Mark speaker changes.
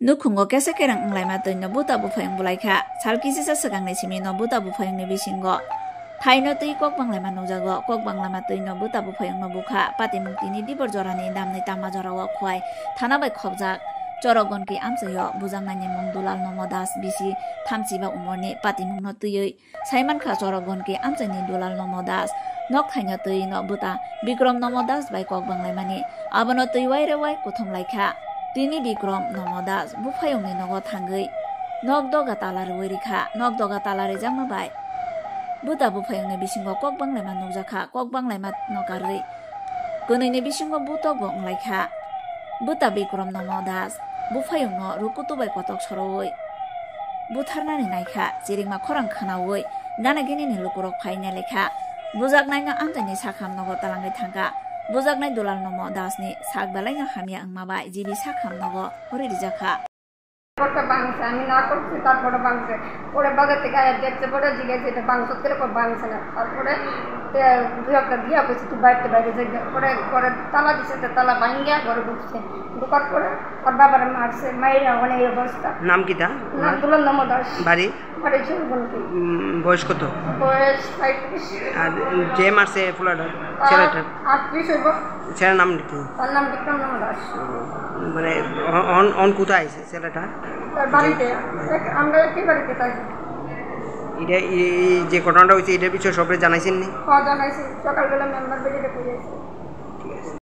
Speaker 1: Nukungo kese kerang nglai matoi no buta bufayong bulaika salkisi sa sagang ni simi no buta bufayong ni bisingo thai no tui kok banglai manujago kok banglai matoi no buta bufayong no buka pati mungtini dibor jorani damni tama jorawa khwai thana bai khobjak Chorogon ki amsayo bujang nani mung dulal nomo das bisi thamchiba umorni pati mung no tuyoi saiman kha chorogon ki amchani dulal nomo das nok thaino tui no buta bikrom nomo das bai kok banglai mani abono tui wai re wai kuthum laikha Tini bikrom nomo das bufayong ni nogo thangui nok doga talare wirikha nok doga talare jangma bai buta bufayong ni bisingo kok banglai ma nukjakha kok banglai ma nokarui kunui ni bisingo butok bo nglaikha buta bikrom nomo das bufayong no rukutu bai kotok soroi butharnani naikha chiringma khorang khanaoi nana gini ni lukurok phaina lekha bujak naina amjani sakham nogo talangai thangka Bujak nai dulal nomo das ni sak balai nga hamia ang mabai jibi sakham nogo hori rijaka
Speaker 2: Porta bangsa আমি না করছি তারপরে বাংছে পরে বাজার থেকে আয়া দেখতে পরে জিজ্ঞাসা এটা বাংস করে পর বাংছে না তারপরে দুই একটা দিয়া কইছি তুই বাইরে বাইরে যাই পরে করে তালা দিছে তালা ভাঙ্গিয়া ঘরে ঢুকছে ঢোকার পরে আর বাবার মারছে মাইরা মানে এই অবস্থা
Speaker 3: নাম কি তা
Speaker 2: নাম দুলাল নম দাস
Speaker 3: বাড়ি
Speaker 2: বাড়ি চুলবনকি
Speaker 3: বয়স কত
Speaker 2: বয়স 35
Speaker 3: আর যে মারছে ফুলাটা ছেলেটা
Speaker 2: 38 হইব
Speaker 3: ছেলের নাম কি
Speaker 2: তার নাম বিক্রম নম দাস
Speaker 3: মানে অন কোথায় আছে ছেলেটা
Speaker 2: তার বাড়িতে আমরা কি বাড়িতে তাই
Speaker 3: এটা এই যে ঘটনাটা হয়েছে এটার পিছনে সবাই জানাইছেন নি
Speaker 2: খাওয়া জানাইছি সকালবেলা মেম্বার বেরিয়ে পড়েছে